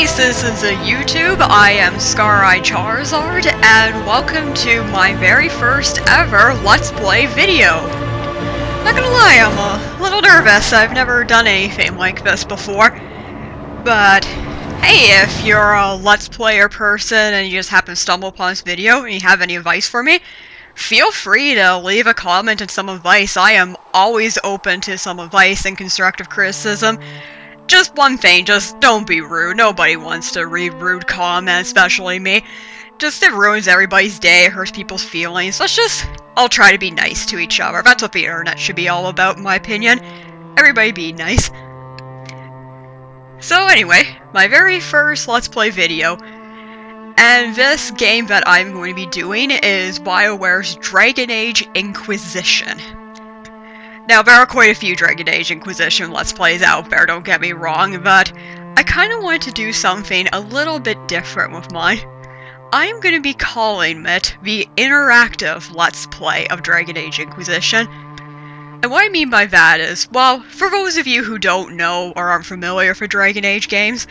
Hey citizens of YouTube, I am Scar-Eye Charizard, and welcome to my very first ever Let's Play video. Not gonna lie, I'm a little nervous. I've never done anything like this before. But, hey, if you're a Let's Player person and you just happen to stumble upon this video and you have any advice for me, feel free to leave a comment and some advice. I am always open to some advice and constructive criticism. Just one thing, just don't be rude. Nobody wants to read rude comments, especially me. Just it ruins everybody's day, it hurts people's feelings. I'll try to be nice to each other. That's what the internet should be all about, in my opinion. Everybody be nice. So anyway, my very first Let's Play video. And this game that I'm going to be doing is Bioware's Dragon Age Inquisition. Now, there are quite a few Dragon Age Inquisition Let's Plays out there, don't get me wrong, but I kind of wanted to do something a little bit different with mine. I am going to be calling it the interactive Let's Play of Dragon Age Inquisition. And what I mean by that is, well, for those of you who don't know or aren't familiar with Dragon Age games,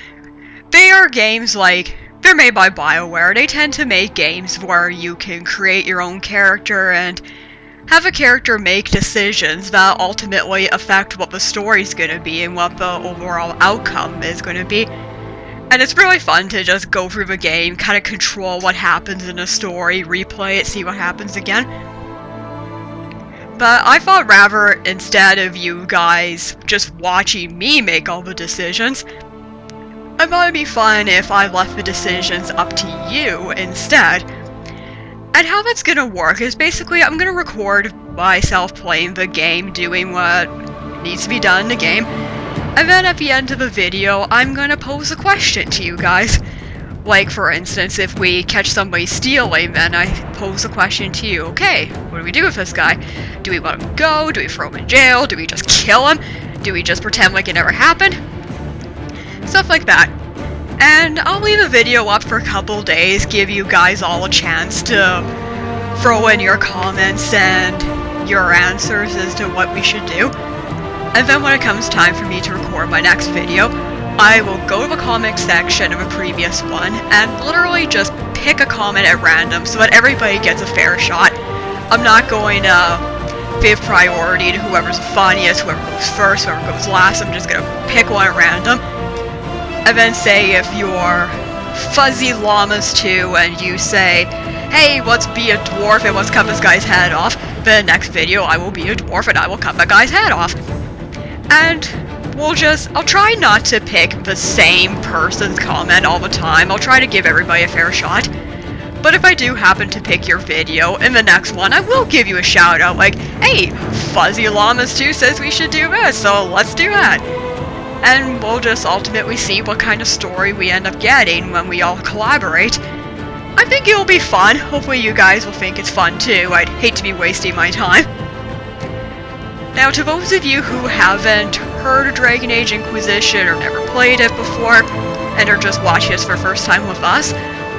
they are games like, they're made by Bioware. They tend to make games where you can create your own character and have a character make decisions that ultimately affect what the story's gonna be and what the overall outcome is gonna be. And it's really fun to just go through the game, kind of control what happens in the story, replay it, see what happens again. But I thought rather, instead of you guys just watching me make all the decisions, I thought it'd be fun if I left the decisions up to you instead. And how that's gonna work is basically I'm gonna record myself playing the game, doing what needs to be done in the game, and then at the end of the video I'm gonna pose a question to you guys. Like, for instance, if we catch somebody stealing, then I pose a question to you. Okay, what do we do with this guy? Do we let him go? Do we throw him in jail? Do we just kill him? Do we just pretend like it never happened? Stuff like that. And I'll leave a video up for a couple days, give you guys all a chance to throw in your comments and your answers as to what we should do. And then when it comes time for me to record my next video, I will go to the comment section of a previous one and literally just pick a comment at random so that everybody gets a fair shot. I'm not going to give priority to whoever's the funniest, whoever goes first, whoever goes last. I'm just going to pick one at random. And then say if you're Fuzzy Llamas 2 and you say, hey, let's be a dwarf and let's cut this guy's head off, the next video I will be a dwarf and I will cut that guy's head off. And I'll try not to pick the same person's comment all the time. I'll try to give everybody a fair shot. But if I do happen to pick your video in the next one, I will give you a shout out like, hey, Fuzzy Llamas 2 says we should do this, so let's do that. And we'll just ultimately see what kind of story we end up getting when we all collaborate. I think it'll be fun. Hopefully you guys will think it's fun too. I'd hate to be wasting my time. Now, to those of you who haven't heard of Dragon Age Inquisition or never played it before, and are just watching this for the first time with us,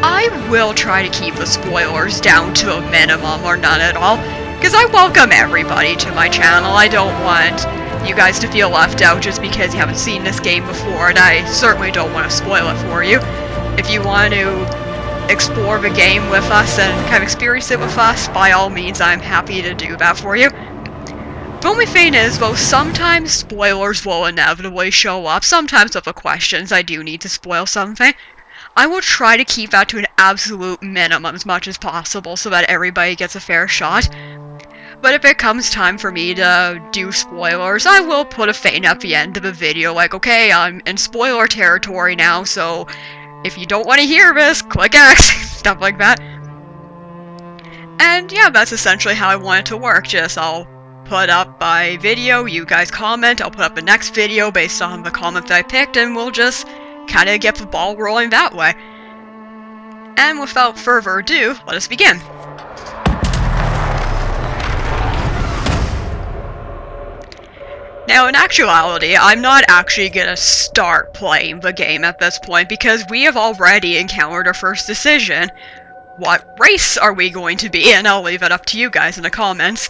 I will try to keep the spoilers down to a minimum or none at all, because I welcome everybody to my channel. I don't want you guys to feel left out just because you haven't seen this game before, and I certainly don't want to spoil it for you. If you want to explore the game with us and kind of experience it with us, by all means I'm happy to do that for you. The only thing is, though, sometimes spoilers will inevitably show up. Sometimes with the questions I do need to spoil something. I will try to keep that to an absolute minimum as much as possible so that everybody gets a fair shot. But if it comes time for me to do spoilers, I will put a thing at the end of the video like, okay, I'm in spoiler territory now, so if you don't want to hear this, click X, stuff like that. And yeah, that's essentially how I want it to work. Just I'll put up my video, you guys comment, I'll put up the next video based on the comment that I picked, and we'll just kind of get the ball rolling that way. And without further ado, let us begin. Now, in actuality, I'm not actually gonna start playing the game at this point because we have already encountered our first decision. What race are we going to be? And I'll leave it up to you guys in the comments.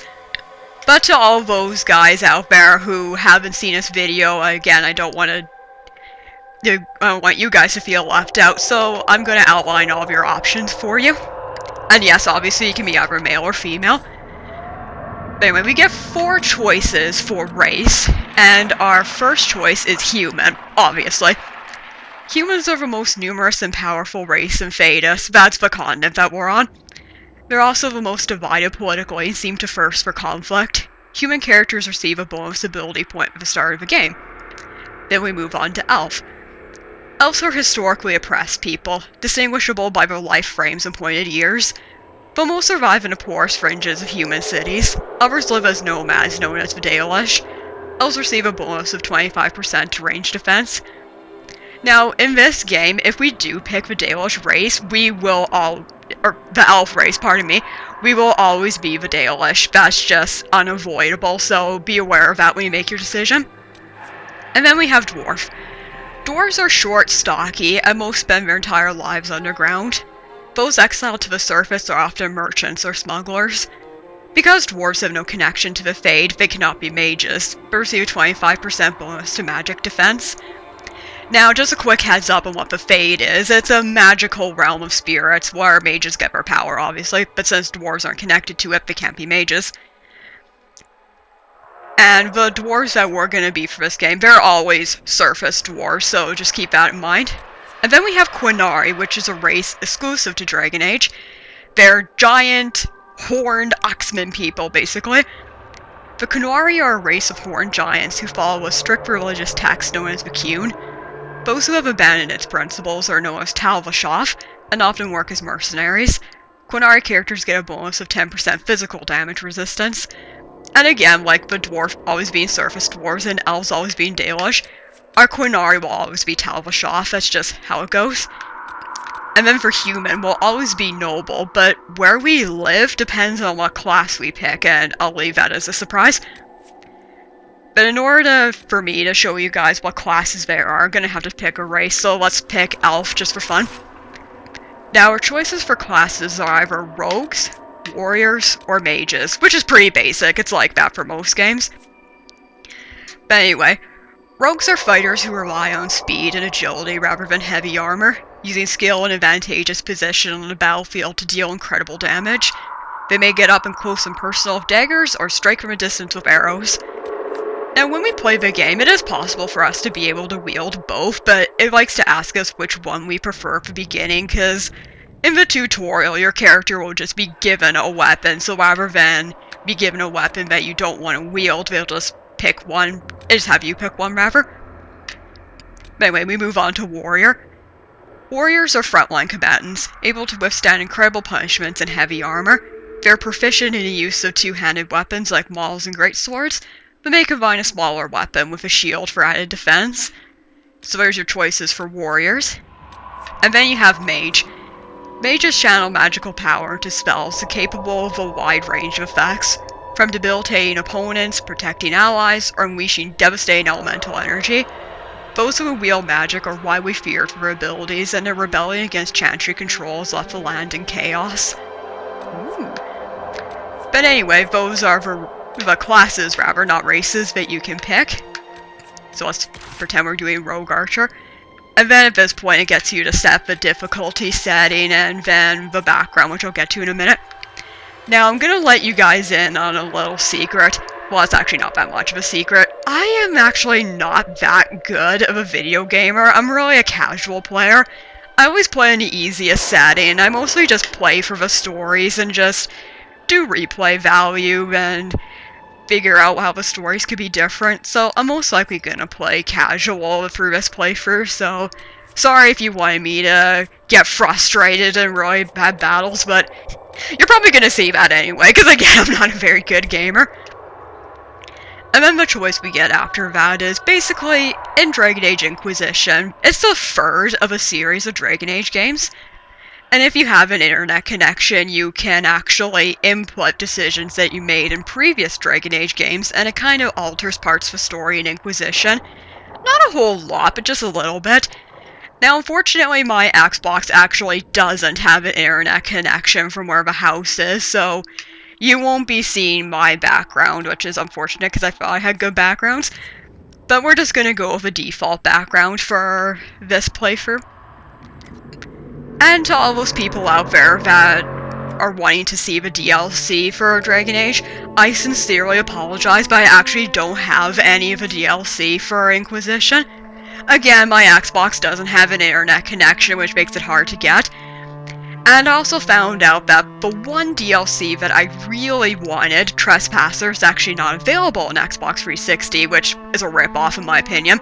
But to all those guys out there who haven't seen this video, again, I don't want to I don't want you guys to feel left out, so I'm going to outline all of your options for you. And yes, obviously you can be either male or female. But anyway, we get 4 choices for race, and our first choice is human, obviously. Humans are the most numerous and powerful race in Thedas. That's the continent that we're on. They're also the most divided politically and seem to thirst for conflict. Human characters receive a bonus ability point at the start of the game. Then we move on to Elf. Elves are historically oppressed people, distinguishable by their life frames and pointed ears. But most survive in the poorest fringes of human cities. Others live as nomads, known as the Dalish. Elves receive a bonus of 25% to range defense. Now, in this game, if we do pick the Dalish race, the elf race, pardon me, we will always be the Dalish. That's just unavoidable, so be aware of that when you make your decision. And then we have Dwarf. Dwarves are short, stocky, and most spend their entire lives underground. Those exiled to the surface are often merchants or smugglers. Because dwarves have no connection to the Fade, they cannot be mages, but receive a 25% bonus to magic defense. Now, just a quick heads up on what the Fade is. It's a magical realm of spirits where mages get their power, obviously, but since dwarves aren't connected to it, they can't be mages. And the dwarves that we're going to be for this game, they're always surface dwarves, so just keep that in mind. And then we have Quinari, which is a race exclusive to Dragon Age. They're giant, horned Axeman people, basically. The Quinari are a race of horned giants who follow a strict religious text known as the Qun. Those who have abandoned its principles are known as Talvashov, and often work as mercenaries. Quinari characters get a bonus of 10% physical damage resistance. And again, like the dwarf always being surface dwarves and elves always being Dalish, our Quinari will always be Talvashov, that's just how it goes. And then for human, we'll always be noble, but where we live depends on what class we pick, and I'll leave that as a surprise. But in order for me to show you guys what classes there are, I'm gonna have to pick a race, so let's pick Elf just for fun. Now, our choices for classes are either rogues, warriors, or mages, which is pretty basic, it's like that for most games. But anyway, rogues are fighters who rely on speed and agility rather than heavy armor, using skill and advantageous position on the battlefield to deal incredible damage. They may get up and close and personal with daggers, or strike from a distance with arrows. Now, when we play the game, it is possible for us to be able to wield both, but it likes to ask us which one we prefer at the beginning, because in the tutorial, your character will just be given a weapon, so rather than be given a weapon that you don't want to wield, they'll just pick one, just have you pick one, rather. But anyway, we move on to Warrior. Warriors are frontline combatants, able to withstand incredible punishments and heavy armor. They're proficient in the use of two-handed weapons like mauls and greatswords, but may combine a smaller weapon with a shield for added defense. So there's your choices for warriors. And then you have Mage. Mages channel magical power into spells capable of a wide range of effects, from debilitating opponents, protecting allies, or unleashing devastating elemental energy. Those who wield magic are widely feared for their abilities, and their rebellion against Chantry control has left the land in chaos. Ooh. But anyway, those are the classes, rather, not races, that you can pick. So let's pretend we're doing Rogue Archer. And then at this point it gets you to set the difficulty setting and then the background, which I'll get to in a minute. Now I'm gonna let you guys in on a little secret. Well, it's actually not that much of a secret. I am actually not that good of a video gamer. I'm really a casual player. I always play in the easiest setting. I mostly just play for the stories and just do replay value and figure out how the stories could be different, so I'm most likely gonna play casual through this playthrough, so sorry if you wanted me to get frustrated in really bad battles, but you're probably gonna see that anyway, because again, I'm not a very good gamer. And then the choice we get after that is basically in Dragon Age Inquisition. It's the third of a series of Dragon Age games. And if you have an internet connection, you can actually input decisions that you made in previous Dragon Age games, and it kind of alters parts of the story in Inquisition. Not a whole lot, but just a little bit. Now, unfortunately, my Xbox actually doesn't have an internet connection from where the house is, so you won't be seeing my background, which is unfortunate because I thought I had good backgrounds. But we're just gonna go with a default background for this playthrough. And to all those people out there that are wanting to see the DLC for Dragon Age, I sincerely apologize, but I actually don't have any of the DLC for Inquisition. Again, my Xbox doesn't have an internet connection, which makes it hard to get. And I also found out that the one DLC that I really wanted, Trespasser, is actually not available on Xbox 360, which is a rip-off in my opinion.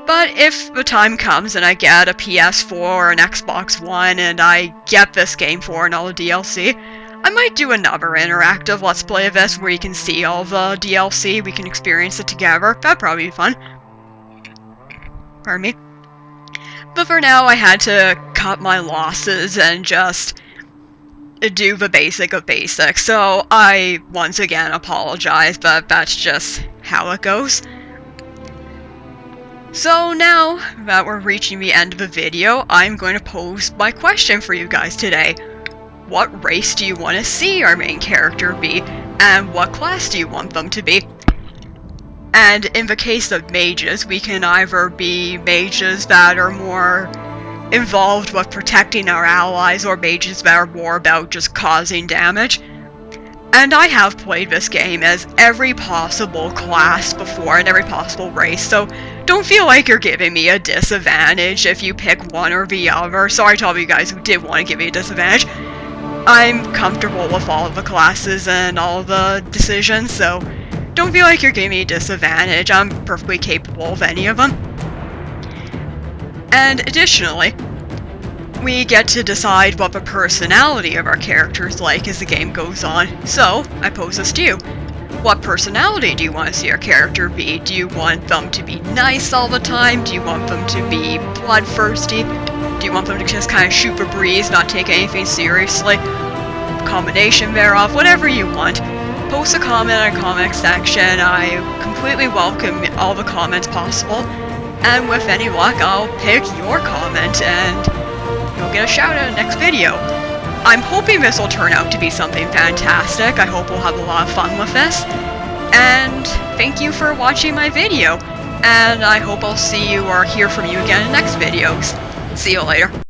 But if the time comes and I get a PS4 or an Xbox One and I get this game for and all the DLC, I might do another interactive Let's Play of this where you can see all the DLC, we can experience it together. That'd probably be fun. Pardon me. But for now, I had to cut my losses and just do the basic of basics. So I, once again, apologize, but that's just how it goes. So now that we're reaching the end of the video, I'm going to pose my question for you guys today. What race do you want to see our main character be, and what class do you want them to be? And in the case of mages, we can either be mages that are more involved with protecting our allies, or mages that are more about just causing damage. And I have played this game as every possible class before and every possible race, so don't feel like you're giving me a disadvantage if you pick one or the other. Sorry to all of you guys who did want to give me a disadvantage. I'm comfortable with all of the classes and all the decisions, so don't feel like you're giving me a disadvantage. I'm perfectly capable of any of them. And additionally, we get to decide what the personality of our character is like as the game goes on. So, I pose this to you. What personality do you want to see our character be? Do you want them to be nice all the time? Do you want them to be bloodthirsty? Do you want them to just kind of shoot the breeze, not take anything seriously? Combination thereof, whatever you want. Post a comment in the comment section. I completely welcome all the comments possible. And with any luck, I'll pick your comment and you'll get a shout out in the next video. I'm hoping this will turn out to be something fantastic. I hope we'll have a lot of fun with this. And thank you for watching my video. And I hope I'll see you or hear from you again in next videos. See you later.